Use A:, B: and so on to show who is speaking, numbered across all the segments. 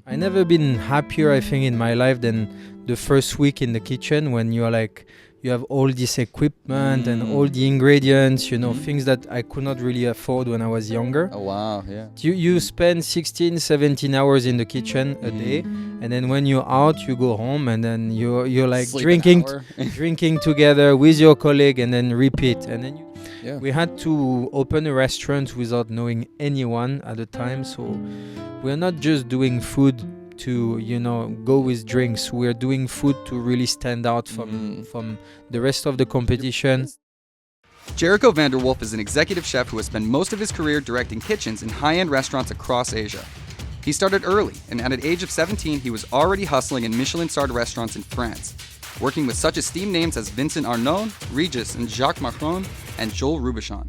A: I never been happier, I think, in my life than the first week in the kitchen when you're like, you have all this equipment and all the ingredients, things that I could not really afford when I was younger.
B: Oh, wow, yeah.
A: You spend 16, 17 hours in the kitchen a day, and then when you're out, you go home, and then you're like
B: Sleep
A: drinking together with your colleague, and then repeat. And then
B: Yeah.
A: we had to open a restaurant without knowing anyone at the time, so we're not just doing food to go with drinks. We're doing food to really stand out from the rest of the competition.
B: Jericho Vanderwolf is an executive chef who has spent most of his career directing kitchens in high-end restaurants across Asia. He started early, and at an age of 17, he was already hustling in Michelin-starred restaurants in France, working with such esteemed names as Vincent Arnaud, Regis and Jacques Macron, and Joel Robuchon.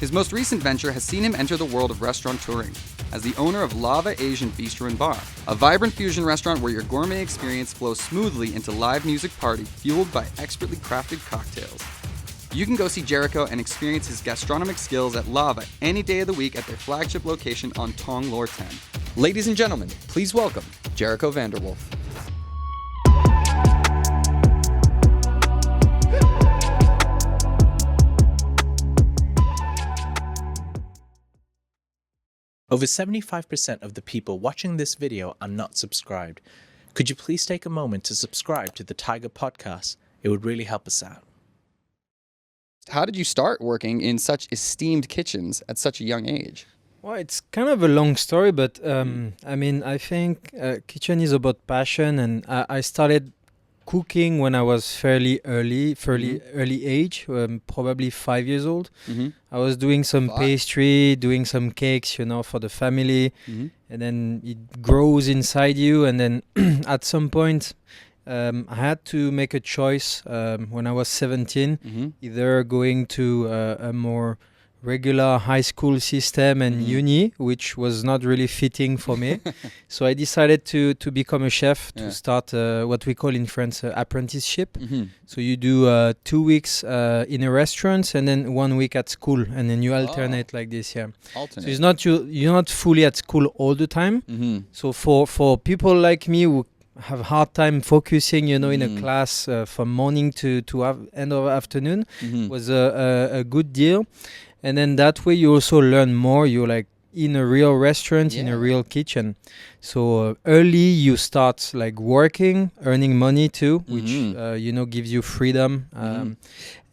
B: His most recent venture has seen him enter the world of restaurateuring as the owner of Lava Asian Bistro Bar, a vibrant fusion restaurant where your gourmet experience flows smoothly into live music party fueled by expertly crafted cocktails. You can go see Jericho and experience his gastronomic skills at Lava any day of the week at their flagship location on Tong Lor 10. Ladies and gentlemen, please welcome Jericho Vanderwolf.
C: Over 75% of the people watching this video are not subscribed. Could you please take a moment to subscribe to the Thaiger podcast? It would really help us out.
B: How did you start working in such esteemed kitchens at such a young age?
A: Well, it's kind of a long story, but I think kitchen is about passion, and I started cooking when I was fairly early age, probably 5 years old. I was doing some pastry, doing some cakes, for the family, and then it grows inside you. And then at some point, I had to make a choice when I was 17, either going to a more regular high school system and uni, which was not really fitting for me. So I decided to become a chef, to start what we call in France apprenticeship. So you do 2 weeks in a restaurant and then 1 week at school, and then you alternate like this. Yeah.
B: Alternate.
A: So it's not you're not fully at school all the time. So for people like me who have a hard time focusing, in a class from morning to end of afternoon, was a good deal. And then that way you also learn more. You're like in a real restaurant, in a real kitchen. So early you start like working, earning money too, which, gives you freedom.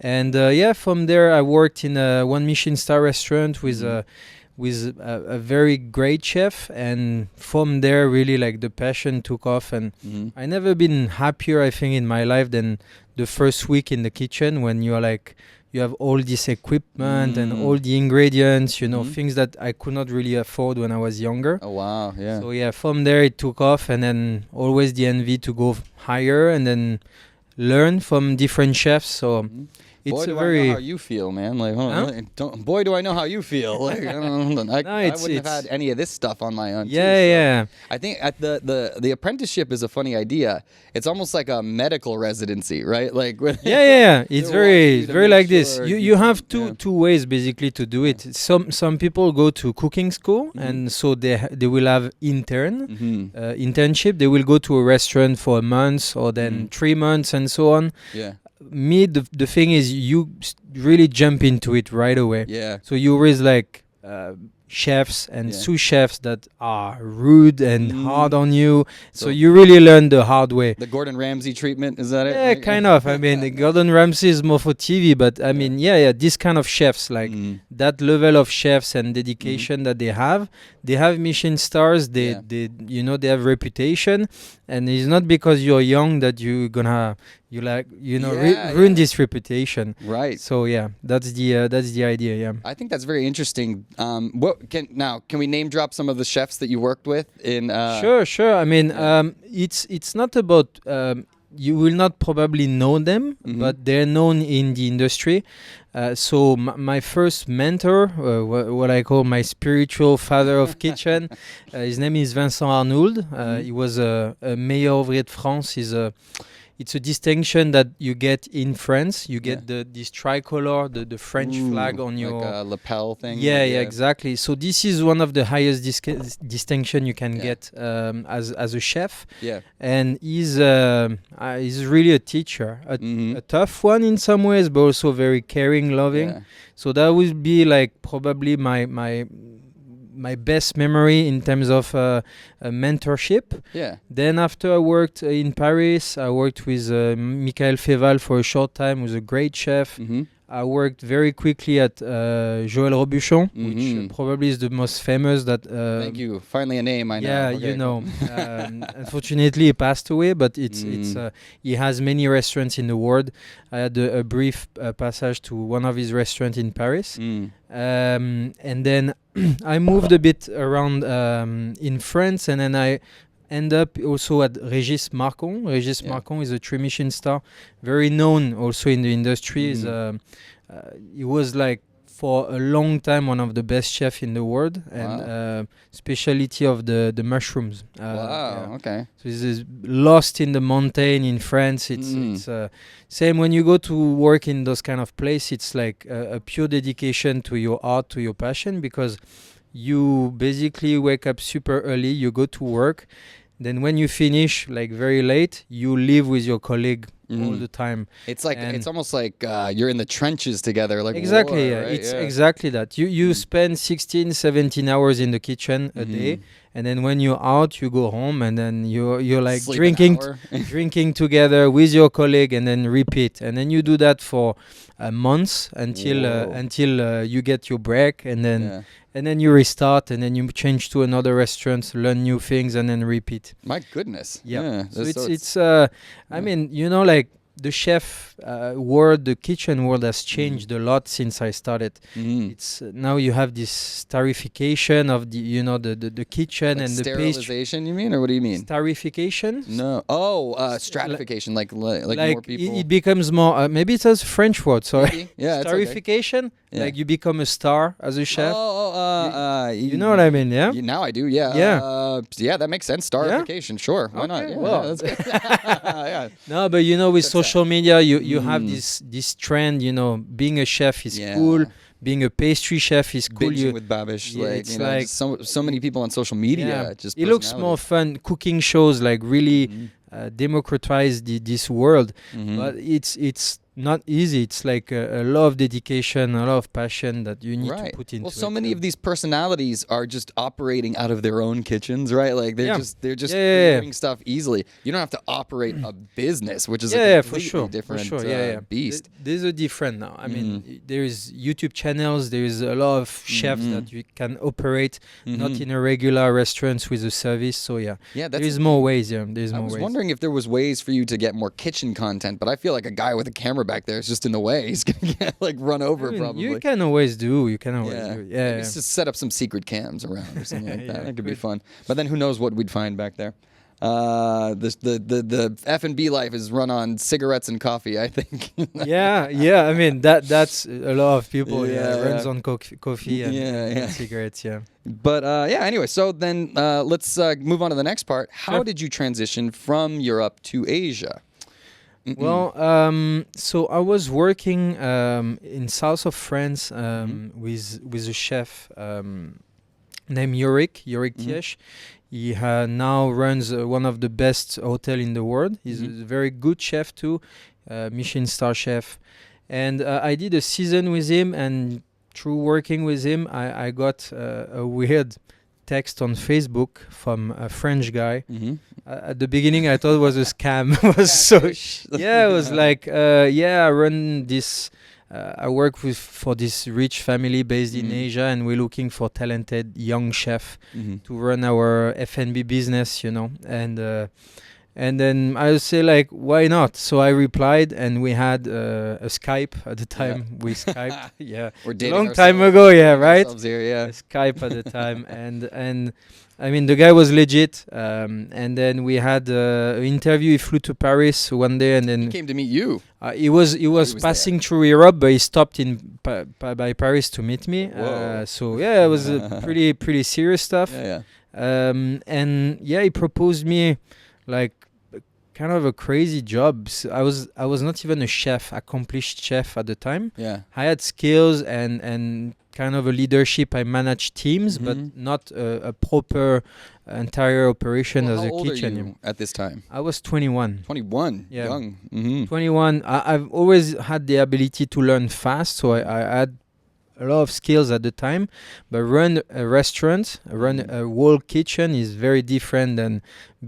A: And from there I worked in a 1 Michelin star restaurant with a very great chef. And from there really like the passion took off. And I never been happier, I think, in my life than the first week in the kitchen when you're like, you have all this equipment and all the ingredients, things that I could not really afford when I was younger.
B: Oh, wow, yeah.
A: So from there it took off, and then always the envy to go higher and then learn from different chefs. So it's
B: boy,
A: a
B: do
A: very...
B: I know how you feel, man. Like, boy, do I know how you feel. Like, I wouldn't have had any of this stuff on my own.
A: Yeah.
B: I think the apprenticeship is a funny idea. It's almost like a medical residency, right? Like,
A: it's very like this. You have two ways basically to do it. Some people go to cooking school, and so they will have internship. They will go to a restaurant for a month or then 3 months and so on.
B: Yeah.
A: Me, the thing is, you really jump into it right away.
B: Yeah.
A: So you always like chefs and sous chefs that are rude and hard on you. So you really learn the hard way.
B: The Gordon Ramsay treatment, is that it?
A: Yeah, kind of. I mean, the Gordon Ramsay is more for TV, but I mean, this kind of chefs, like that level of chefs and dedication that they have Michelin stars. They have reputation, and it's not because you're young that you're gonna ruin this reputation.
B: Right.
A: So that's the idea. Yeah.
B: I think that's very interesting. Can we name drop some of the chefs that you worked with in?
A: Sure. I mean, it's not about. You will not probably know them, but they're known in the industry. So my first mentor, what I call my spiritual father of kitchen, his name is Vincent Arnaud. He was a meilleur ouvrier de France. it's a distinction that you get in France. You get this tricolor, the French flag on your
B: like a lapel thing.
A: Yeah, exactly. So this is one of the highest distinction you can get as a chef.
B: Yeah,
A: and he's really a teacher, a tough one in some ways, but also very caring, loving.
B: Yeah.
A: So that would be like probably my best memory in terms of mentorship.
B: Yeah.
A: Then after I worked in Paris, I worked with Michael Feval for a short time, who's a great chef. I worked very quickly at Joël Robuchon, which probably is the most famous. That
B: thank you. Finally a name I know.
A: Yeah,
B: okay.
A: you know. Unfortunately, he passed away, but it's he has many restaurants in the world. I had a brief passage to one of his restaurants in Paris, and then I moved a bit around in France, and then I end up also at Régis Marcon. Régis Marcon is a 3 Michelin star, very known also in the industry. He was like for a long time one of the best chefs in the world, and specialty of the mushrooms.
B: Okay.
A: So this is lost in the mountain in France. It's same when you go to work in those kind of place. It's like a pure dedication to your art, to your passion, because you basically wake up super early, you go to work. Then when you finish, like very late, you live with your colleague all the time.
B: It's like it's almost like you're in the trenches together. Like
A: exactly,
B: war, right?
A: It's exactly that. You spend 16, 17 hours in the kitchen a day, and then when you're out, you go home, and then you're like
B: Sleep
A: drinking together with your colleague, and then repeat, and then you do that for months until you get your break, and then. And then you restart, and then you change to another restaurant, learn new things, and then repeat.
B: My goodness.
A: Yeah. So it's I mean, you know, like the chef world, the kitchen world has changed a lot since I started. It's now you have this starification of the kitchen, like and the
B: sterilization. You mean, or what do you mean?
A: Starification?
B: No. Oh, stratification, like more people.
A: It becomes more. Maybe it's a French word. Sorry.
B: Maybe. Yeah.
A: Starification.
B: Okay. Yeah.
A: Like you become a star as a chef.
B: You
A: know what I mean, yeah?
B: Now I do, yeah. Yeah, that makes sense. Starification, sure. Why not? Yeah,
A: well.
B: that's good. Yeah.
A: No, but you know, with social media, you have this trend. You know, being a chef is cool. Being a pastry chef is cool.
B: Binging with Babish,
A: it's like
B: so many people on social media.
A: Yeah.
B: Just
A: it looks more fun. Cooking shows like really democratize this world, but it's not easy. It's like a lot of dedication, a lot of passion that you need to put into it.
B: Well, so many of these personalities are just operating out of their own kitchens, right? Like they're just doing stuff easily. You don't have to operate a business, which is a completely different beast.
A: There's a different now. I mean, there is YouTube channels. There is a lot of chefs that you can operate, not in a regular restaurant with a service. So there is more ways. There's more ways.
B: I was wondering if there was ways for you to get more kitchen content, but I feel like a guy with a camera back there is just in the way. He's gonna get run over probably.
A: You can always do. Yeah.
B: Just set up some secret cams around or something like that. That could be fun. But then who knows what we'd find back there. The F&B life is run on cigarettes and coffee, I think.
A: Yeah. I mean that's a lot of people. Runs on coffee and cigarettes. Yeah.
B: But anyway, so then let's move on to the next part. How did you transition from Europe to Asia?
A: Well, so I was working in south of France with a chef named Yorick Tiesh. He now runs one of the best hotel in the world. He's a very good chef too, Michelin star chef. And I did a season with him, and through working with him, I got a weird text on Facebook from a French guy. At the beginning, I thought it was a scam. It was like, I run this. I work for this rich family based in Asia, and we're looking for talented young chef to run our F&B business, and then I would say like, why not? So I replied, and we had a Skype at the time. We Skyped,
B: We're dating
A: long time ago, right?
B: Here,
A: Skype at the time, and I mean the guy was legit. And then we had an interview. He flew to Paris one day, and then
B: he came to meet you.
A: He was passing through Europe, but he stopped in by Paris to meet me. So it was pretty serious stuff. And he proposed me like kind of a crazy job. I was not even a chef, accomplished chef at the time.
B: Yeah.
A: I had skills and kind of a leadership. I managed teams, but not a proper entire operation as a
B: How old are
A: kitchen.
B: you at this time?
A: I was 21.
B: 21.
A: Yeah.
B: Young. Mm-hmm.
A: 21. I've always had the ability to learn fast, so I had a lot of skills at the time. But run a restaurant, run a whole kitchen is very different than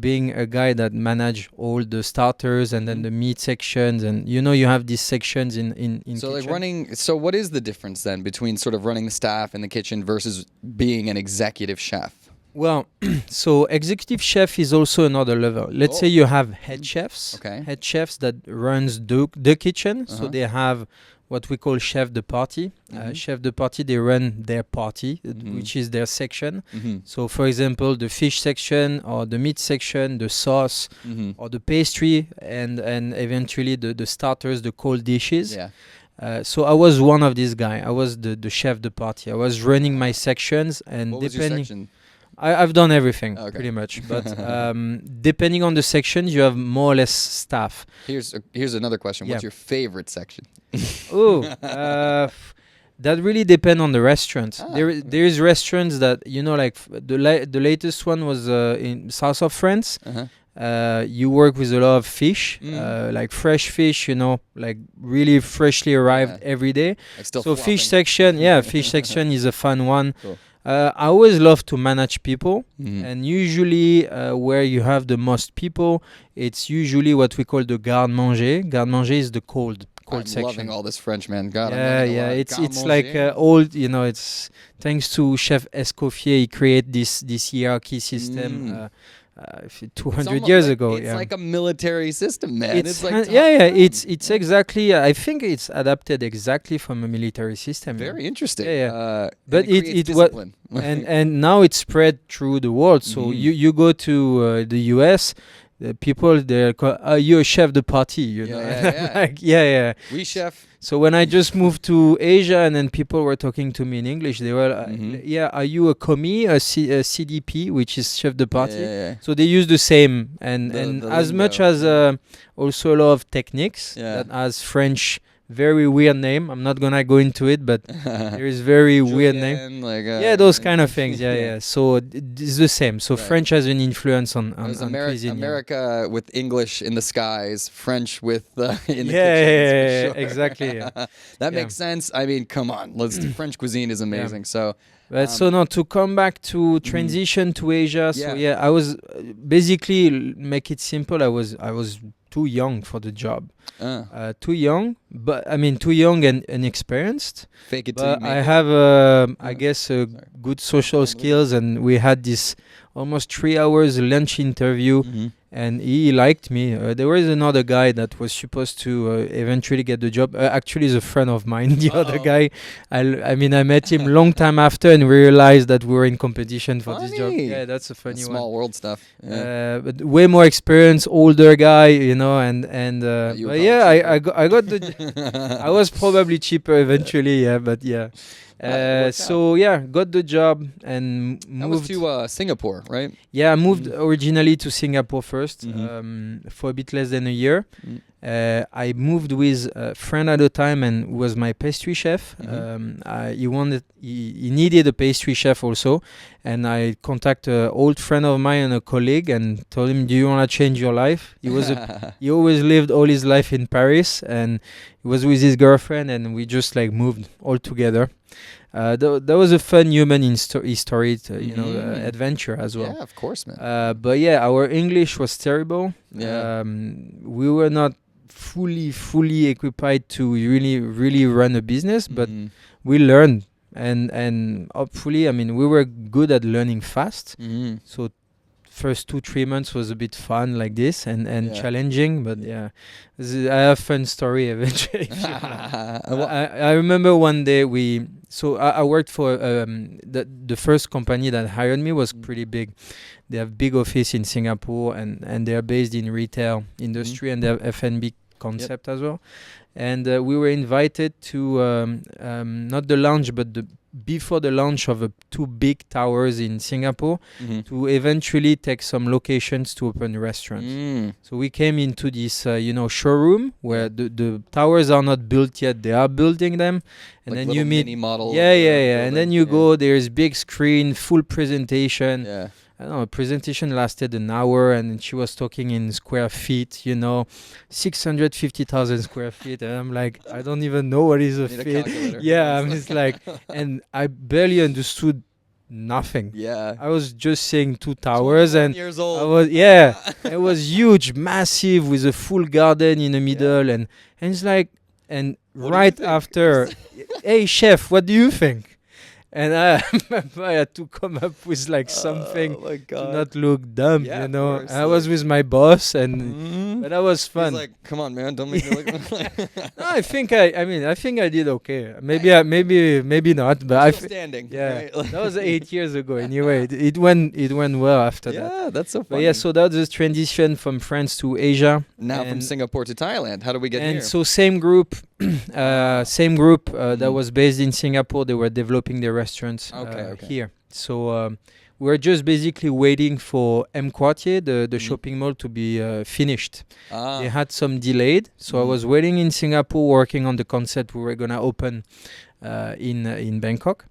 A: being a guy that manage all the starters and then the meat sections, and you have these sections in
B: So
A: kitchen.
B: like running. So what is the difference then between sort of running the staff in the kitchen versus being an executive chef?
A: Well, so executive chef is also another level. Let's say you have head chefs.
B: Okay.
A: Head chefs that runs the kitchen. So they have what we call chef de partie. Chef de partie, they run their party, which is their section. So for example, the fish section or the meat section, the sauce or the pastry, and eventually the starters, the cold dishes.
B: Yeah.
A: So I was one of these guys. I was the chef de partie. I was running my sections, and
B: What was your section?
A: I've done everything pretty much, but depending on the sections, you have more or less staff.
B: Here's another question. What's your favorite section?
A: That really depends on the restaurant. There is restaurants that like the latest one was in south of France. You work with a lot of fish, like fresh fish, like really freshly arrived every day.
B: Like still
A: So
B: flopping.
A: fish section is a fun one.
B: Cool.
A: I always love to manage people, and usually where you have the most people, it's usually what we call the garde-manger. Garde-manger is the cold
B: I'm
A: section.
B: loving all this French, man. God, I'm
A: Yeah,
B: learning a
A: yeah.
B: lot.
A: It's like old. It's thanks to Chef Escoffier. He created this hierarchy system 200 years ago.
B: It's like a military system, man. It's like
A: It's exactly. I think it's adapted exactly from a military system.
B: very interesting.
A: But it was and now it's spread through the world. So you go to the US. The people they're you're a chef de partie,
B: Yeah. We chef.
A: So when I just moved to Asia and then people were talking to me in English, they were are you a commis, a CDP, which is chef de partie?
B: Yeah.
A: So they use the same and
B: The
A: as
B: lingo.
A: much as also a lot of techniques that has French very weird name. I'm not gonna go into it, but there is very weird name.
B: Like,
A: Those kind of things. Yeah. So it's the same. So French has an influence on cuisine.
B: America with English in the skies, French with in the kitchens.
A: Yeah,
B: for sure.
A: exactly.
B: That makes sense. I mean, come on. French cuisine is amazing. So.
A: But so now to come back to transition to Asia. So I was basically make it simple. I was too young for the job. Too young, but I mean too young and inexperienced.
B: Fake it
A: But
B: till you
A: I
B: make
A: have I guess good social skills, and we had this almost 3 hours lunch interview. And he liked me. There was another guy that was supposed to eventually get the job. Actually, is a friend of mine. The other guy, I met him long time after, and we realized that we were in competition for this job. Yeah, that's a funny
B: small
A: one.
B: world stuff. Yeah.
A: But way more experience, older guy, and
B: You
A: but
B: were
A: I got the. I was probably cheaper eventually. Yeah, but yeah. Got the job and moved
B: to Singapore, right?
A: Yeah, I moved originally to Singapore first for a bit less than a year. I moved with a friend at the time and was my pastry chef. He needed a pastry chef also, and I contacted an old friend of mine and a colleague and told him, "Do you want to change your life?" He always lived all his life in Paris, and he was with his girlfriend, and we just moved all together. That was a fun human history, adventure as well.
B: Yeah, of course, man.
A: But our English was terrible.
B: Yeah.
A: We were not fully equipped to really run a business, but we learned, and hopefully, we were good at learning fast. So first 2-3 months was a bit fun like this and challenging, but I have fun story eventually. I remember one day I worked for the first company that hired me was pretty big. They have big office in Singapore and they are based in retail industry and they have F&B concept as well. And we were invited to not the launch, but before the launch of 2 big towers in Singapore, to eventually take some locations to open restaurants. So we came into this, showroom where the towers are not built yet; they are building them, and
B: like
A: then you meet
B: mini model.
A: and then you go. There's big screen, full presentation.
B: Yeah.
A: I don't know, presentation lasted an hour, and she was talking in square feet, 650,000 square feet. And I'm like, I don't even know what is a feet. Yeah, I'm just like, and I barely understood nothing.
B: Yeah.
A: I was just saying 2 towers, and
B: years old.
A: I was, it was huge, massive, with a full garden in the middle. And it's like, and right after, hey, chef, what do you think? And I remember I had to come up with like something to not look dumb,
B: Yeah,
A: you know.
B: of course,
A: I was with my boss, and but that was fun.
B: He's like, come on, man, don't make me look like.
A: No, I think I did okay. Maybe not, but
B: Still standing.
A: yeah,
B: Right?
A: that was 8 years ago. Anyway, it went well after that.
B: Yeah, that's so
A: But
B: funny.
A: yeah, so that's the transition from France to Asia.
B: Now from Singapore to Thailand, how do we get
A: And
B: here?
A: so same group that was based in Singapore. They were developing their restaurants
B: Okay.
A: here. So we're just basically waiting for M Quartier, the shopping mall, to be finished. They had some delayed, so I was waiting in Singapore, working on the concept we were gonna open in Bangkok.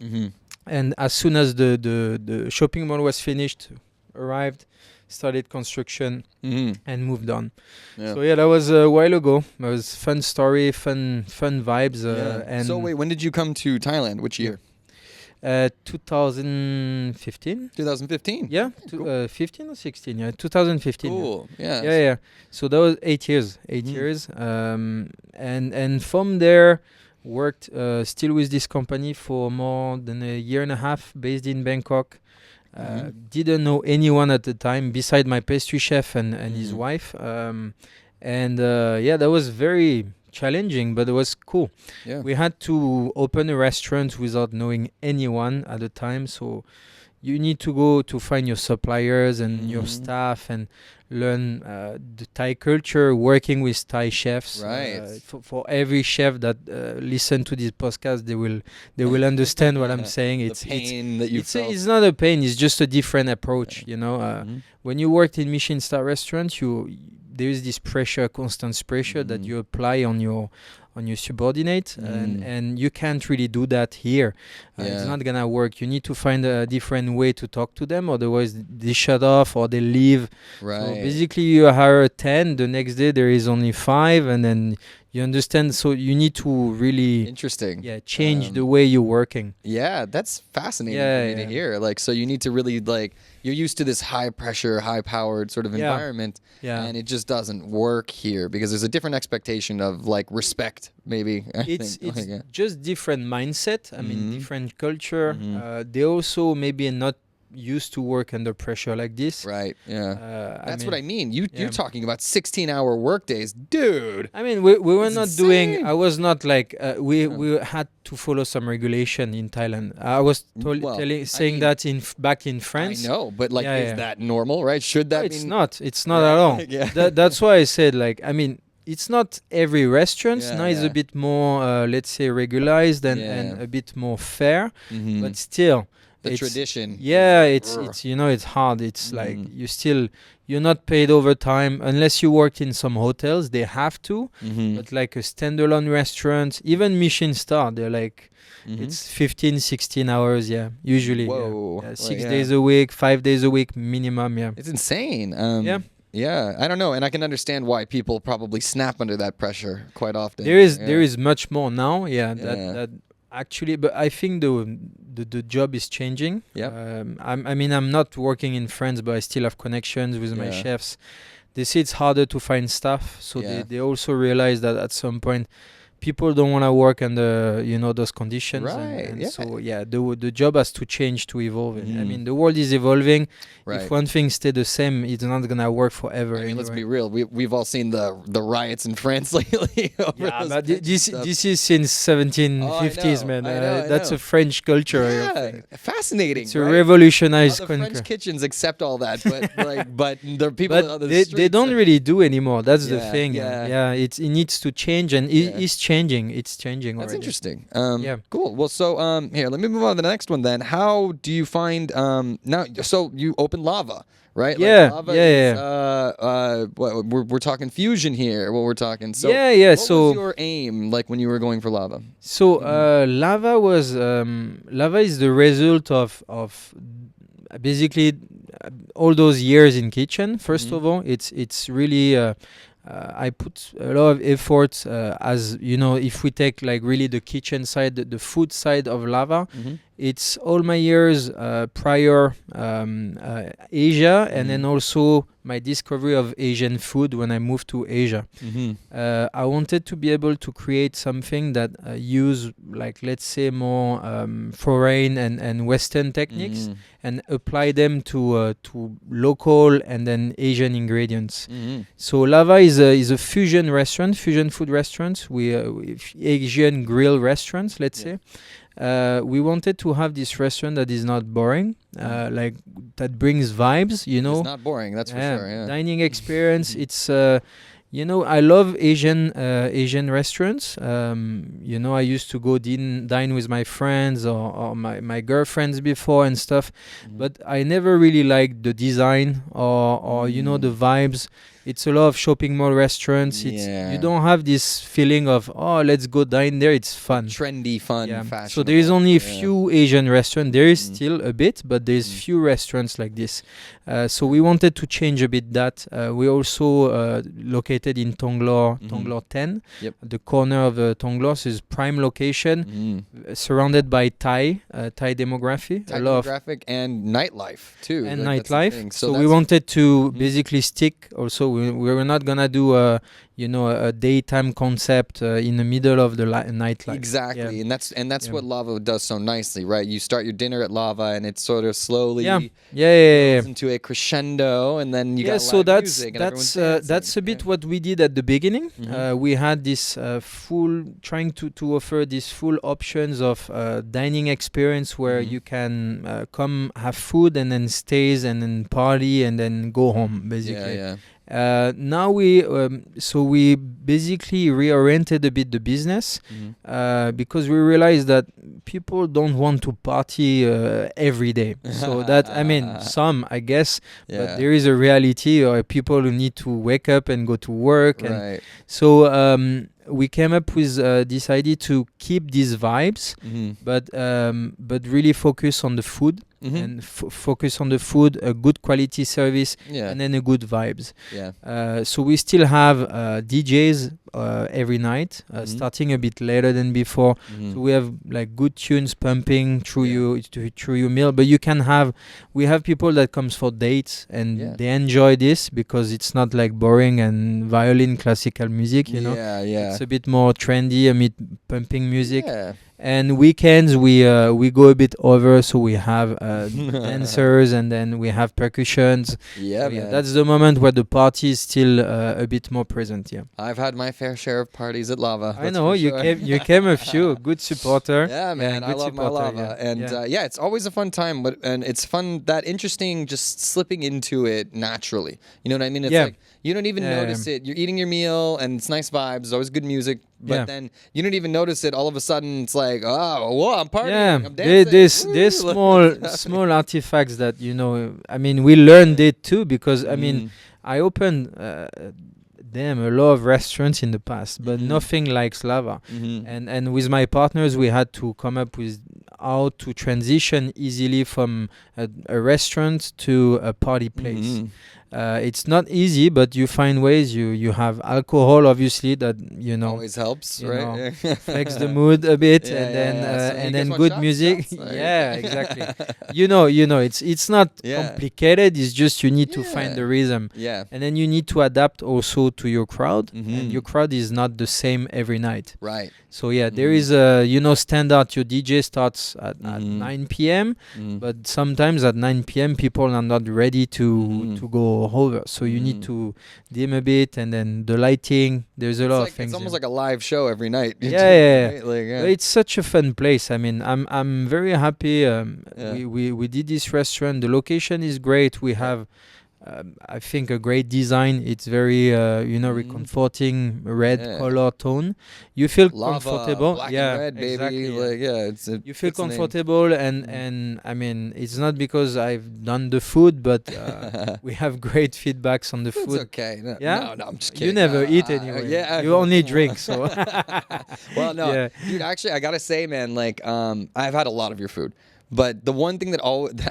A: And as soon as the shopping mall was finished, arrived, started construction, and moved on.
B: Yeah.
A: So yeah, that was a while ago. It was fun story, fun vibes. And
B: so wait, when did you come to Thailand? Which year?
A: 2015.
B: 2015.
A: Yeah, 15 or 16. Yeah, 2015.
B: Cool. Yeah.
A: Yeah. So that was 8 years. 8 years. And from there, worked still with this company for more than a year and a half, based in Bangkok. Didn't know anyone at the time beside my pastry chef and his wife. That was very challenging, but it was cool.
B: Yeah.
A: We had to open a restaurant without knowing anyone at the time, so you need to go to find your suppliers and your staff and learn the Thai culture, working with Thai chefs.
B: Right.
A: For every chef that listen to this podcast, they will understand what I'm saying.
B: The pain that you felt.
A: It's not a pain. It's just a different approach. When you worked in Michelin star restaurants, there is this pressure, constant pressure that you apply on your subordinate, and you can't really do that here. It's not gonna work. You need to find a different way to talk to them, otherwise they shut off or they leave.
B: Right.
A: So basically you hire 10, the next day there is only 5, and then you understand. So you need to really change the way you're working.
B: Yeah, that's fascinating for me to hear. Like, so you need to really, like, you're used to this high pressure, high powered sort of environment, and it just doesn't work here because there's a different expectation of like respect, maybe.
A: It's just different mindset. I mean, different culture. They also maybe not used to work under pressure like this.
B: Right. Yeah. That's what I mean. You're talking about 16-hour work days, dude.
A: I mean, we were not
B: insane.
A: doing. I was not like we had to follow some regulation in Thailand. I was saying that back in France.
B: I know, but like, is that normal? Right? Should that?
A: It's not. It's not at all. That's why I said, like, I mean, it's not every restaurant. Now it's a bit more, let's say, regularized and a bit more fair, but still.
B: The tradition.
A: Yeah, it's it's hard. It's like you're not paid overtime unless you worked in some hotels. They have to, but like a standalone restaurant, even Michelin star, they're like it's 15, 16 hours. Yeah, usually.
B: Whoa.
A: 6 days a week, 5 days a week minimum. Yeah,
B: it's insane.
A: Yeah,
B: I don't know, and I can understand why people probably snap under that pressure quite often.
A: There is much more now. That actually, but I think the job is changing. I'm not working in France, but I still have connections with my chefs. They say it's harder to find staff, so they also realize that at some point people don't want to work under those conditions,
B: Right,
A: and
B: yeah.
A: so the job has to change to evolve. And I mean, the world is evolving.
B: Right.
A: If one thing stay the same, it's not gonna work forever.
B: I mean, let's
A: anyway.
B: be real. We've all seen the riots in France lately. Over
A: Yeah,
B: those
A: but
B: pension
A: this
B: stuff.
A: this is since 1750s,
B: know,
A: man.
B: I know, I
A: That's
B: know.
A: a French culture. I
B: Yeah,
A: think.
B: fascinating.
A: It's a
B: right?
A: revolutionized
B: How the French
A: country.
B: kitchens accept all that, but the people on
A: But
B: the
A: they
B: streets
A: don't really do anymore. That's the
B: Yeah,
A: thing.
B: yeah.
A: It needs to change, and
B: Yeah.
A: it is changing. It's changing
B: That's
A: already.
B: interesting.
A: Yeah.
B: Cool. Well, so here, let me move on to the next one then. How do you find now? So you open Lava, right?
A: Yeah,
B: Lava
A: yeah,
B: is, what, we're talking fusion here. What we're talking. So
A: Yeah.
B: What
A: So
B: was your aim like when you were going for Lava?
A: So lava was lava is the result of basically all those years in kitchen. First of all, it's really I put a lot of effort as if we take like really the kitchen side, the food side of lava. It's all my years prior Asia, and then also my discovery of Asian food when I moved to Asia. I wanted to be able to create something that use like, let's say, more foreign and Western techniques and apply them to local and then Asian ingredients. So Lava is a fusion restaurant, fusion food restaurant. We Asian grill restaurants, let's say. We wanted to have this restaurant that is not boring, like that brings vibes,
B: It's not boring, that's for sure. Yeah.
A: Dining experience. It's I love Asian restaurants. I used to go dine with my friends or my girlfriends before and stuff, but I never really liked the design or the vibes. It's a lot of shopping mall restaurants. You don't have this feeling of, let's go dine there. It's fun.
B: Trendy, fun, fashion.
A: So there is only a few Asian restaurants. There is still a bit, but there's few restaurants like this. So we wanted to change a bit that. We also located in Tonglor 10.
B: Yep.
A: The corner of Tonglor, so it's prime location, surrounded by Thai demography.
B: Thai
A: a lot
B: demographic and nightlife too.
A: and
B: like, that's the thing.
A: nightlife. So we wanted to basically stick. Also, we were not gonna do a daytime concept in the middle of the nightlife.
B: Exactly,
A: Yeah.
B: and that's what Lava does so nicely, right? You start your dinner at Lava, and it sort of slowly goes into a crescendo, and then you got
A: so
B: live
A: that's
B: music and everyone's dancing.
A: that's a bit what we did at the beginning. We had this trying to offer these full options of dining experience where you can come have food and then stays and then party and then go home, basically. Now we basically reoriented a bit the business because we realized that people don't want to party every day. So that, I mean, some, I guess, but there is a reality or people who need to wake up and go to work. And so we came up with this idea to keep these vibes, but really focus on the food. And focus on the food, a good quality service, and then a good vibes. So we still have DJs every night, starting a bit later than before. So we have like good tunes pumping through your meal. But we have people that comes for dates and they enjoy this because it's not like boring and violin classical music. It's a bit more trendy, a bit pumping music. And weekends we go a bit over, so we have dancers and then we have percussions. That's the moment where the party is still a bit more present.
B: I've had my fair share of parties at Lava.
A: I know you came a few. Good supporter.
B: Yeah, man, I love my Lava, and it's always a fun time. And it's fun, that interesting, just slipping into it naturally. You know what I mean? It's like you don't even notice it. You're eating your meal, and it's nice vibes. There's always good music. But then you don't even notice it. All of a sudden, it's like, whoa, I'm partying. I'm dancing.
A: There's small artifacts that I mean, we learned it too because I mean, I opened a lot of restaurants in the past, but nothing like Lava. And with my partners, we had to come up with how to transition easily from a restaurant to a party place. It's not easy, but you find ways. You have alcohol, obviously, that
B: always helps, right?
A: flex the mood a bit,
B: Yeah,
A: and
B: yeah,
A: then
B: yeah. So you
A: and
B: guys
A: then
B: want
A: good
B: shots?
A: music.
B: Shots? Like-
A: Yeah, exactly. It's not
B: Yeah.
A: complicated. It's just you need to
B: Yeah.
A: find the rhythm,
B: Yeah.
A: and then you need to adapt also to your crowd,
B: Mhm.
A: and your crowd is not the same every night.
B: Right.
A: So yeah, there
B: Mhm.
A: is a standard. Your DJ starts at
B: Mhm.
A: 9 p.m.
B: Mhm.
A: But sometimes at 9 p.m. people are not ready to go over. So you need
B: Mhm.
A: to dim a bit, and then the lighting. There's a lot of things.
B: It's almost like a live show every night.
A: Yeah.
B: Right? Like, yeah.
A: But it's such a fun place. I mean, I'm very happy.
B: Yeah.
A: We did this restaurant. The location is great. We have, I think, a great design. It's very reconforting red
B: Yeah.
A: color tone. You feel
B: Lava,
A: comfortable.
B: black
A: Yeah,
B: and red, baby.
A: exactly.
B: Like, yeah, it's
A: You feel
B: it's the name.
A: comfortable, and I mean, it's not because I've done the food, but we have great feedbacks on the
B: It's
A: food.
B: okay. No,
A: Yeah?
B: no, I'm just kidding.
A: You never eat anyway.
B: Yeah,
A: You only drink, so.
B: Well, no,
A: Yeah.
B: dude. Actually, I gotta say, man, like, I've had a lot of your food, but the one thing that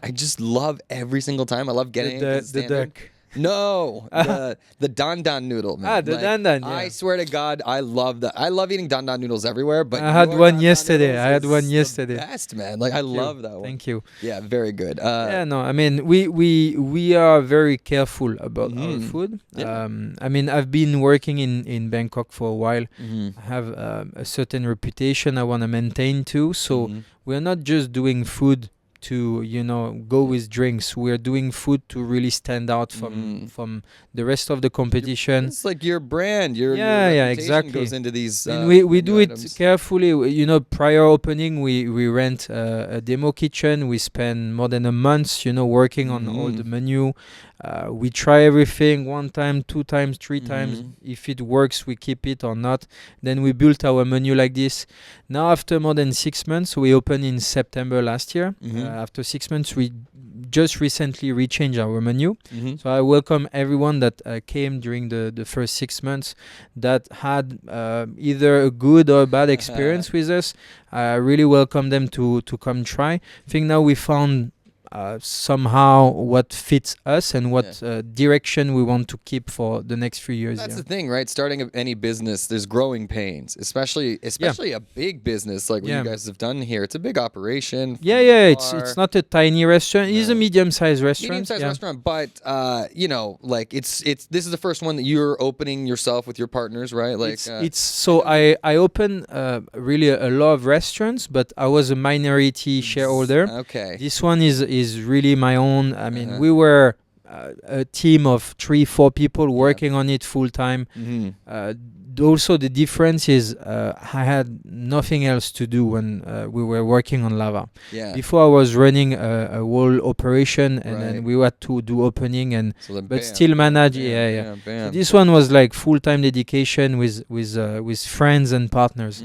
B: I just love every single time, I love getting
A: The duck.
B: No, the dan dan noodle, man.
A: The dan dan,
B: I
A: yeah.
B: swear to God, I love that. I love eating dan dan noodles everywhere. But
A: I had
B: your
A: one
B: dan dan
A: yesterday.
B: noodles
A: I had
B: is
A: one
B: the
A: yesterday.
B: Best, man. Like, I love that one.
A: Thank you.
B: Yeah, very good.
A: Yeah, no, I mean, we are very careful about our
B: Mhm.
A: food.
B: Yeah.
A: I mean, I've been working in Bangkok for a while.
B: Mhm.
A: I have a certain reputation I want to maintain too. So
B: Mhm.
A: we're not just doing food to go with drinks. We're doing food to really stand out from the rest of the competition.
B: It's like your brand. Your
A: Yeah,
B: reputation
A: exactly.
B: goes into these.
A: And we
B: menu
A: do it
B: items.
A: carefully. Prior opening, we rent a demo kitchen. We spend more than a month, working on all the menu. We try everything 1 time, 2 times, 3 times. If it works, we keep it or not. Then we built our menu like this. Now, after more than 6 months, we opened in September last year. After 6 months, we just recently rechanged our menu. So I welcome everyone that came during the first 6 months that had either a good or bad experience with us. I really welcome them to come try. I think now we found somehow what fits us and what direction we want to keep for the next few years.
B: That's the thing, right? Starting any business, there's growing pains, especially a big business like what you guys have done here. It's a big operation.
A: It's not a tiny restaurant. It's a medium-sized restaurant.
B: Medium-sized restaurant, but like it's this is the first one that you're opening yourself with your partners, right? Like
A: I opened really a lot of restaurants, but I was a minority shareholder.
B: Okay.
A: This one is really my own. I mean, we were a team of 3-4 people working on it full time. Also, the difference is I had nothing else to do when we were working on Lava.
B: Yeah.
A: Before I was running a whole operation, and then we had to do opening but still manage. So this one was like full-time dedication with friends and partners.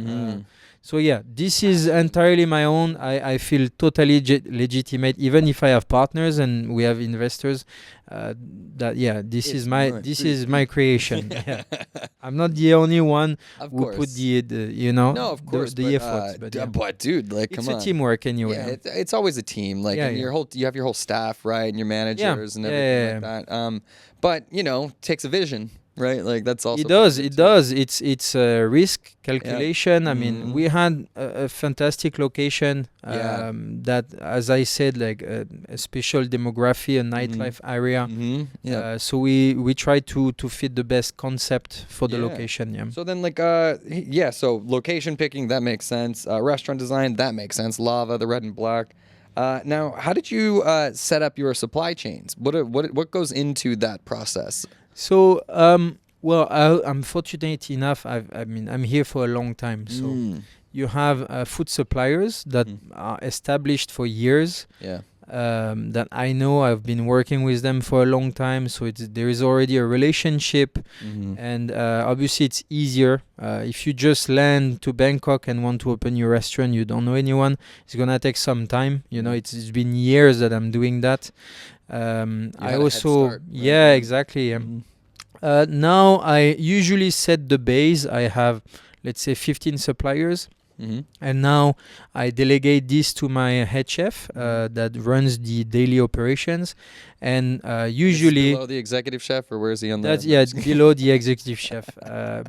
A: So yeah, this is entirely my own. I feel totally legitimate, even if I have partners and we have investors. This is my creation. I'm not the only one who put the effort.
B: But dude, like, come on,
A: it's a teamwork anyway.
B: Yeah, it's always a team. Like, and you have your whole staff, right, and your managers and everything like that. But takes a vision. Right, like that's also
A: it does. It's a risk calculation. I mean, we had a fantastic location that, as I said, like a special demography, a nightlife area. So we try to fit the best concept for the location. Yeah.
B: So then, like, so location picking, that makes sense. Restaurant design, that makes sense. Lava, the red and black. Now, how did you set up your supply chains? What goes into that process?
A: So, I'm fortunate enough. I'm here for a long time. So you have food suppliers that are established for years.
B: Yeah.
A: That I know. I've been working with them for a long time. So there is already a relationship, and obviously it's easier. If you just land to Bangkok and want to open your restaurant, you don't know anyone. It's gonna take some time. It's been years that I'm doing that. I also
B: start, right?
A: exactly. Now I usually set the base. I have, let's say, 15 suppliers. And now I delegate this to my head chef that runs the daily operations. And usually
B: below the executive chef, or where is he on
A: that's
B: that?
A: below the executive chef.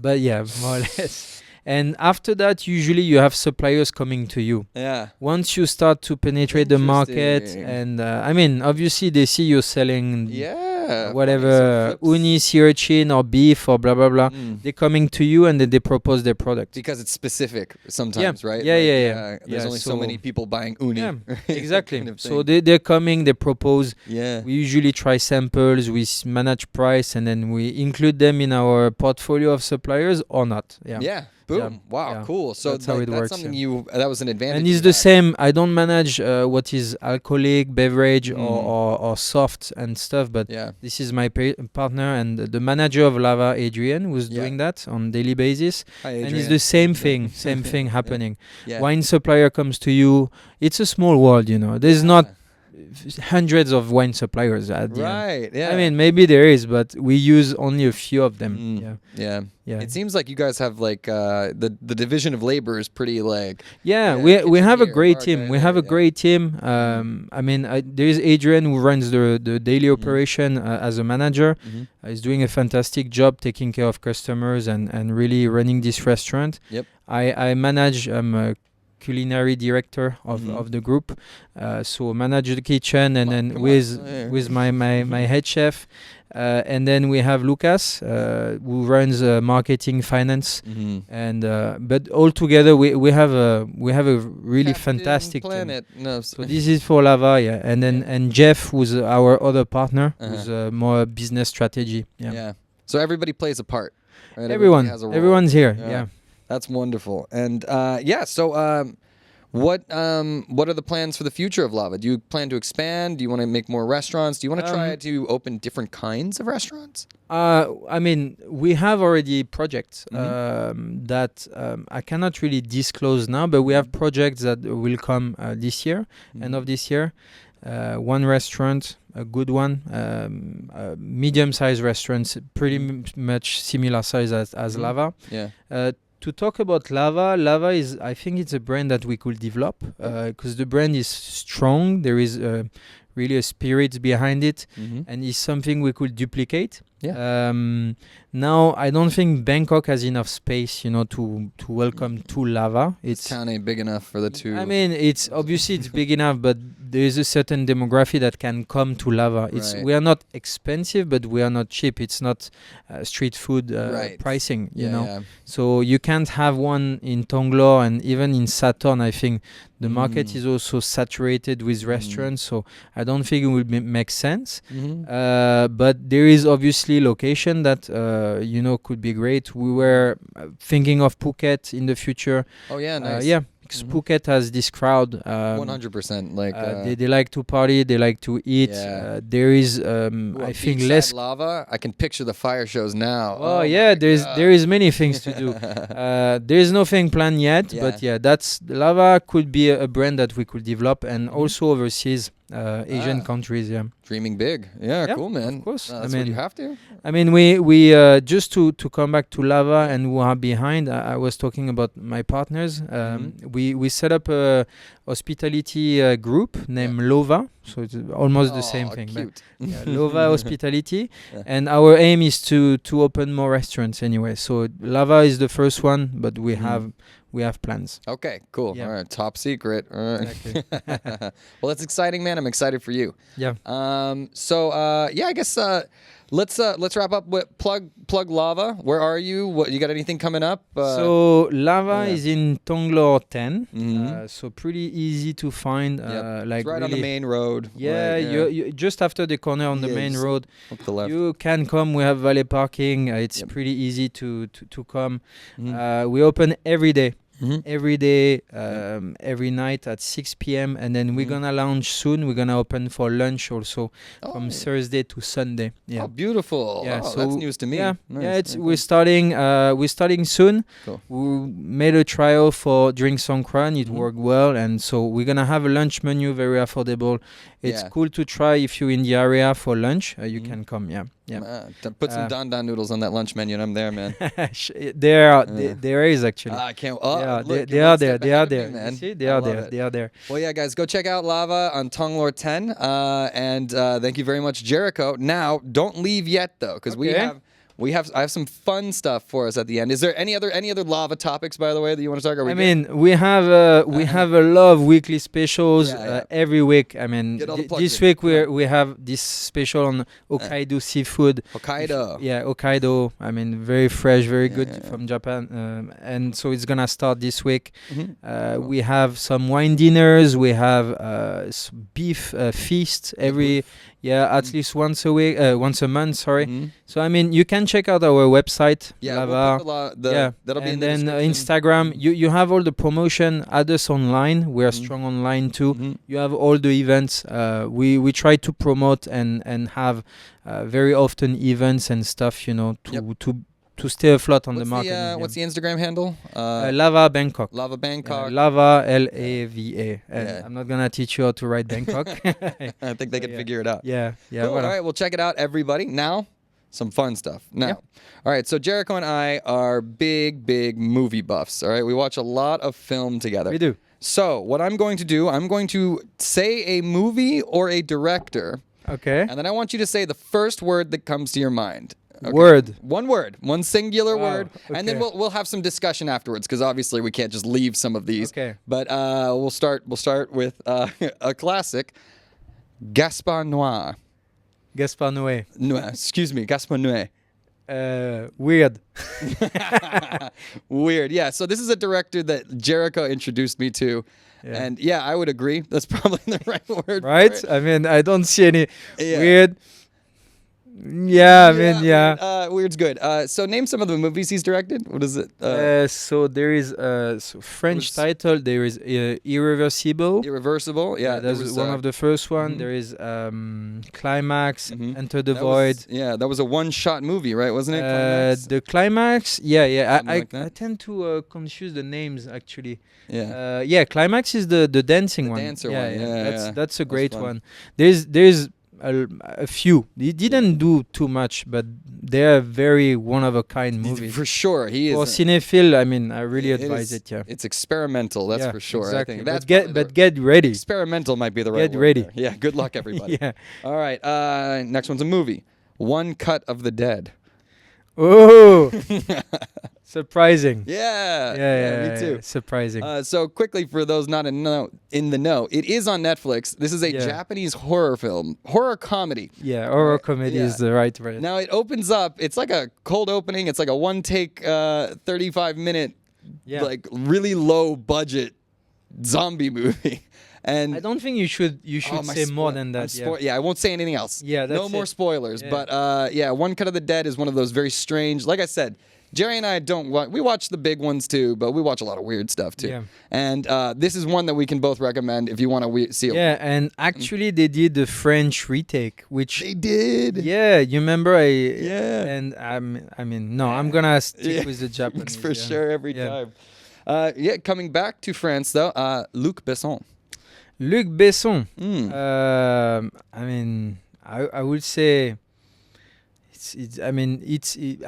A: But yeah, more or less. And after that, usually you have suppliers coming to you.
B: Yeah.
A: Once you start to penetrate the market,
B: Interesting.
A: and I mean, obviously they see you selling
B: funny,
A: whatever
B: some
A: uni, sea urchin, or beef, or blah blah blah. They're coming to you and then they propose their product.
B: Because it's specific sometimes, right?
A: Yeah.
B: There's only so many people buying uni.
A: Yeah,
B: right?
A: exactly.
B: Kind of
A: So
B: thing.
A: they're coming, they propose.
B: Yeah.
A: We usually try samples, we manage price, and then we include them in our portfolio of suppliers or not.
B: Yeah. Boom. Wow.
A: Yeah.
B: Cool. So
A: That's how it works,
B: something
A: yeah.
B: that was an advantage.
A: And it's
B: you
A: the
B: had.
A: same. I don't manage what is alcoholic beverage or soft and stuff, but
B: Yeah.
A: this is my partner and the manager of Lava, Adrian, who's doing that on daily basis.
B: Hi,
A: And it's
B: Adrian.
A: the same thing happening.
B: Yeah.
A: Wine supplier comes to you. It's a small world, you know. There's not hundreds of wine suppliers at the end.
B: Right. Yeah.
A: I mean, maybe there is, but we use only a few of them.
B: Yeah.
A: Yeah.
B: It seems like you guys have like the division of labor is pretty like.
A: Yeah,
B: Yeah,
A: we have a
B: kitchen
A: great
B: gear,
A: team.
B: bar
A: We
B: guy,
A: have a
B: yeah.
A: great team. I mean, there's Adrian who runs the daily operation as a manager. He's doing a fantastic job taking care of customers and really running this restaurant.
B: Yep.
A: I manage. I'm a culinary director of the group, so manage the kitchen and then with my head chef. And then we have Lucas, who runs marketing, finance, and but all together we have a really
B: Captain
A: fantastic team.
B: Planet. No.
A: So this is for Lava, yeah, and then and Jeff, who's our other partner, who's more business strategy. Yeah,
B: So everybody plays a part. Right?
A: everyone,
B: Everybody has a role.
A: everyone's here.
B: Yeah.
A: Yeah.
B: That's wonderful. And so what are the plans for the future of Lava? Do you plan to expand? Do you want to make more restaurants? Do you want to try to open different kinds of restaurants?
A: I mean, we have already projects that I cannot really disclose now, but we have projects that will come this year, end of this year. One restaurant, a good one, medium-sized restaurants, pretty much similar size as Lava.
B: Yeah.
A: To talk about Lava is, I think it's a brand that we could develop because the brand is strong. There is really a spirit behind it, and it's something we could duplicate.
B: Yeah.
A: Now, I don't think Bangkok has enough space, you know, to welcome two Lava.
B: This town ain't big enough for the two.
A: I mean, it's obviously it's big enough, but there is a certain demography that can come to Lava. We are not expensive, but we are not cheap. It's not street food pricing, you know. Yeah. So you can't have one in Tonglo and even in Saturn. I think the market is also saturated with restaurants, so I don't think it will make sense. But there is obviously location that you know could be great. We were thinking of Phuket in the future.
B: Oh yeah, nice.
A: Yeah. Phuket has this crowd.
B: 100%. Like
A: they like to party, they like to eat.
B: Yeah.
A: There is, I think, less
B: Lava. I can picture the fire shows now.
A: Oh yeah, there is many things to do. There is nothing planned yet, but yeah, that's Lava could be a brand that we could develop and also overseas. Asian countries, yeah.
B: Dreaming big, yeah, cool, man.
A: Of course,
B: that's what you have to.
A: I mean, we just to come back to Lava and who are behind. I was talking about my partners. We set up a hospitality group named Lova, so it's almost the same thing.
B: Cute.
A: But, Lova Hospitality, and our aim is to open more restaurants anyway. So Lava is the first one, but we have plans.
B: Okay, cool.
A: Yeah.
B: All right, top secret. All right.
A: Exactly.
B: Well, that's exciting, man. I'm excited for you.
A: Yeah.
B: I guess let's wrap up with plug Lava. Where are you? What you got? Anything coming up?
A: So Lava is in Tonglo 10. So pretty easy to find. Like
B: it's right
A: really
B: on the main road.
A: Yeah,
B: right,
A: you just after the corner on the main road.
B: Up the left.
A: You can come. We have valet parking. It's pretty easy to come. We open every day. Every day, every night at 6 p.m. And then we're gonna launch soon. We're gonna open for lunch also from Thursday to Sunday. Yeah.
B: Oh, beautiful.
A: Yeah,
B: so
A: so
B: that's news to me.
A: Yeah,
B: Nice.
A: yeah. We're starting soon.
B: Cool.
A: We made a trial during Songkran. It worked well, and so we're gonna have a lunch menu, very affordable. It's cool to try if you're in the area for lunch. You can come. Yeah.
B: Put some don don noodles on that lunch menu, and I'm there, man.
A: There is actually.
B: I can't.
A: They are there. They are there.
B: Man.
A: You see, they are there. They are there.
B: Well, yeah, guys, go check out Lava on Tonglor 10. And thank you very much, Jericho. Now, don't leave yet, though, because I have some fun stuff for us at the end. Is there any other Lava topics, by the way, that you want to talk about?
A: We have a lot of weekly specials every week. This week we have this special on Hokkaido seafood.
B: Hokkaido.
A: Hokkaido. Very fresh, very good from Japan. And so it's gonna start this week. We have some wine dinners. We have beef feast every. At least once a month. Sorry. So you can check out our website. Lava.
B: That'll be
A: and
B: in the
A: then
B: description.
A: Instagram. You have all the promotion. Add us online. We are strong online too. You have all the events. We try to promote and have very often events and stuff. To stay afloat on the market.
B: What's the Instagram handle?
A: Lava Bangkok.
B: Lava Bangkok.
A: Lava Lava. I'm not gonna teach you how to write Bangkok.
B: I think they can figure it out.
A: Yeah.
B: Cool. All right, well, check it out, everybody. Now, some fun stuff. All right, so Jericho and I are big movie buffs. All right, we watch a lot of film together.
A: We do.
B: So what I'm going to do, I'm going to say a movie or a director.
A: Okay.
B: And then I want you to say the first word that comes to your mind. Okay. One word, one singular word, and then we'll have some discussion afterwards because obviously we can't just leave some of these.
A: Okay.
B: But we'll start with a classic, Gaspar Noé.
A: Gaspar Noé.
B: Excuse me, Gaspar Noé.
A: Weird.
B: Weird. Yeah. So this is a director that Jericho introduced me to. Yeah. And I would agree. That's probably the right word.
A: Right?
B: For it.
A: I don't see any weird. Weird's
B: good. So name some of the movies he's directed. What is it?
A: So there is French title. There is Irreversible.
B: Irreversible. Yeah,
A: that's one of the first one. There is Climax. Enter the Void.
B: That was a one-shot movie, right? Wasn't it? Climax?
A: The Climax. I
B: tend
A: to confuse the names actually.
B: Climax
A: is the dancing one.
B: Dancer one.
A: That's a great one. There's a few. He didn't do too much, but they're very one-of-a-kind movies.
B: For sure. He is.
A: For cinephile, I really advise it.
B: It's experimental, that's for sure.
A: Exactly.
B: I think.
A: But get ready.
B: Experimental might be the right word.
A: Get ready.
B: There. Yeah, good luck, everybody. All right, next one's a movie. One Cut of the Dead.
A: Oh! Surprising.
B: Yeah, me too.
A: Surprising.
B: So quickly, for those not in the know, it is on Netflix. This is a Japanese horror comedy.
A: Horror comedy is the right word.
B: Now it opens up. It's like a cold opening. It's like a one-take, 35-minute, like really low budget zombie movie. And
A: I don't think you should say more than that.
B: I won't say anything else. No more spoilers.
A: Yeah.
B: But One Cut of the Dead is one of those very strange. Like I said, Jerry and I we watch the big ones too, but we watch a lot of weird stuff too.
A: Yeah.
B: And this is one that we can both recommend if you want to see it.
A: Yeah, and actually they did the French retake, which
B: they did.
A: Yeah, you remember? And I'm gonna stick with the Japanese
B: for sure every time. Coming back to France though, Luc Besson.
A: Luc Besson. I would say. I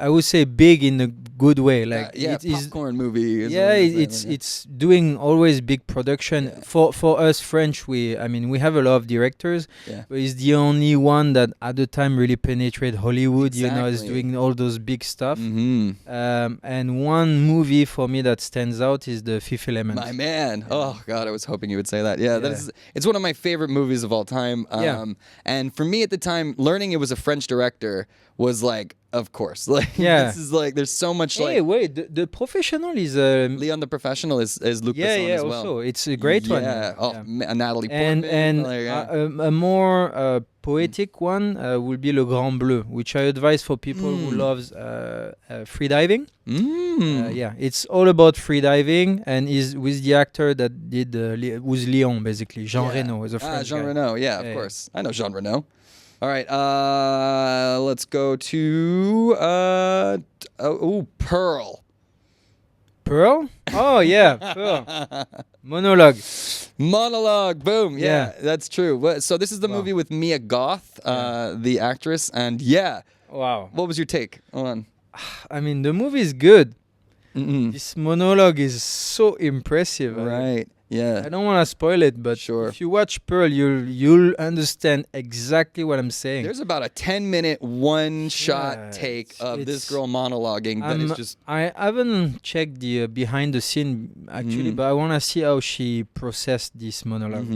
A: would say big in a good way. Like
B: popcorn movie.
A: It's doing always big production. Yeah. For us French, we have a lot of directors, but it's the only one that at the time really penetrate Hollywood.
B: Exactly.
A: Is doing all those big stuff.
B: And
A: one movie for me that stands out is The Fifth Element.
B: My man. Oh God, I was hoping you would say that. It's one of my favorite movies of all time. And for me at the time, learning it was a French director was like, of course, this is like, there's so much.
A: The Professional is
B: Leon the Professional is Luc Besson as well.
A: Also it's a great one.
B: Natalie Portman.
A: And a more poetic one will be Le Grand Bleu, which I advise for people who loves free diving. It's all about free diving, and is with the actor that did was Leon, basically Jean Reno is a French
B: Jean
A: guy.
B: Reno, of course, I know Jean Reno. All right, let's go to Pearl.
A: Pearl? Oh yeah, Pearl. Monologue.
B: Boom. Yeah, that's true. So this is the movie with Mia Goth, the actress, and
A: Wow.
B: What was your take on?
A: I mean, the movie is good.
B: Mm-mm.
A: This monologue is so impressive.
B: Right. Yeah.
A: I don't want to spoil it, but
B: Sure.
A: if you watch Pearl, you'll understand exactly what I'm saying.
B: There's about a 10-minute one-shot
A: Yeah,
B: take of this
A: it's-
B: girl monologuing that is just...
A: I haven't checked the behind the scene actually, but I want to see how she processed this monologue.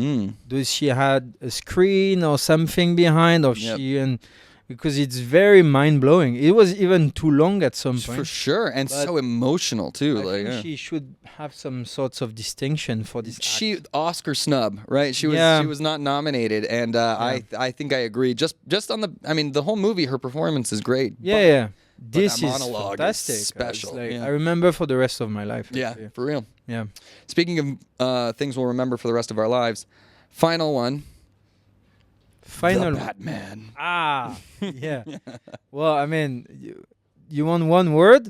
A: Does she had a screen or something behind, or
B: Yep.
A: she and because it's very mind blowing. It was even too long at some point.
B: For sure, and
A: But
B: so emotional too.
A: I
B: Like
A: think she should have some sorts of distinction for this.
B: she
A: act.
B: Oscar snub, right? She was not nominated, and I think I agree. Just on the, I mean, the whole movie, her performance is great.
A: Yeah. This
B: that
A: is
B: monologue is
A: fantastic.
B: special,
A: It's like,
B: yeah.
A: I remember for the rest of my life.
B: Yeah,
A: actually.
B: for real.
A: Yeah.
B: Speaking of things we'll remember for the rest of our lives, final one.
A: Final.
B: The Batman.
A: Ah, yeah. Well, I mean, you want one word?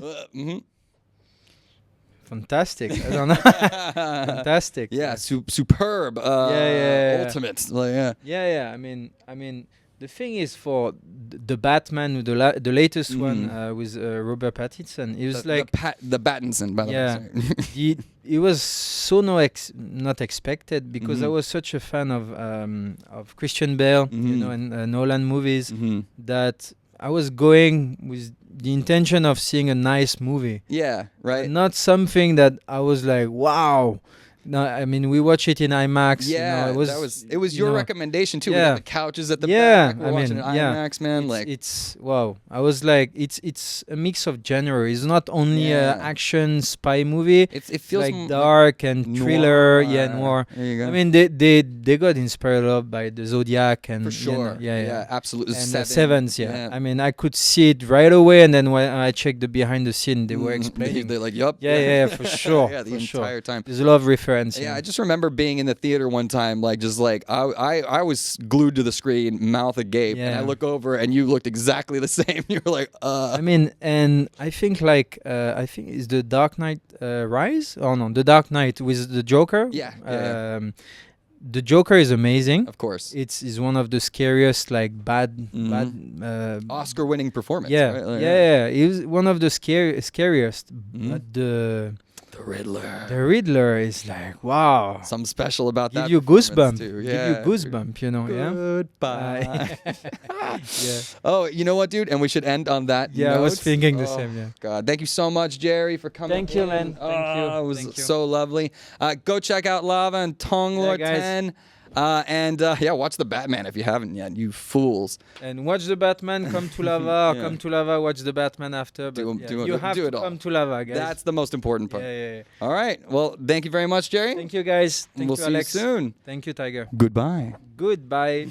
A: Fantastic. I don't know. Fantastic.
B: Yeah, superb.
A: Yeah.
B: Ultimate. Like, yeah.
A: Yeah. I mean, the thing is for the Batman, the latest one with Robert Pattinson, it was
B: the Pattinson, by the way.
A: It was so not expected because I was such a fan of Christian Bale, you know, and Nolan movies that I was going with the intention of seeing a nice movie.
B: Yeah, right.
A: Not something that I was like, wow. No, I mean, we watch it in IMAX.
B: Yeah,
A: you know,
B: it was your recommendation too.
A: Yeah.
B: We got the couches at the
A: Yeah,
B: back. We're
A: I
B: watching
A: mean,
B: IMAX, man.
A: It's wow. I was like, it's a mix of genre. It's not only a action spy movie.
B: It feels
A: like dark and thriller. Noir.
B: There you go.
A: I mean, they got inspired a lot by the Zodiac and
B: for sure.
A: You know,
B: absolutely.
A: And the Sevens. Yeah. I mean, I could see it right away, and then when I checked the behind the scene, they were explaining.
B: They're like, yup.
A: Yeah, for sure.
B: Yeah, the
A: for
B: entire
A: sure.
B: time.
A: There's a lot of reference.
B: Yeah, I just remember being in the theater one time, like just like I was glued to the screen, mouth agape, and I look over and you looked exactly the same. You were like,
A: I mean, and I think is the Dark Knight Rise? Oh no, the Dark Knight with the Joker.
B: Yeah.
A: The Joker is amazing.
B: Of course,
A: it's one of the scariest bad
B: Oscar-winning performance.
A: Yeah,
B: right? Like,
A: yeah. It was one of the scariest. But
B: the Riddler.
A: The Riddler is like, wow.
B: Something special about that.
A: Give you goosebump.
B: Too.
A: Give you goosebump, you know.
B: Goodbye.
A: Yeah.
B: Oh, you know what, dude? And we should end on that
A: Yeah,
B: note.
A: I was thinking the same, yeah.
B: God, thank you so much, Jerry, for coming.
A: Thank you, man. Thank you.
B: It was
A: Thank you.
B: so lovely. Go check out Lava and Tonglor
A: guys.
B: 10. Watch the Batman if you haven't yet, you fools.
A: And watch the Batman, come to Lava, or come to Lava, watch the Batman after. But you have to come to Lava, guys.
B: That's the most important part.
A: Yeah.
B: All right. Well, thank you very much, Jerry.
A: Thank you, guys. Thank
B: we'll
A: you,
B: see
A: Alex.
B: you soon.
A: Thank you, Thaiger.
B: Goodbye.
A: Goodbye.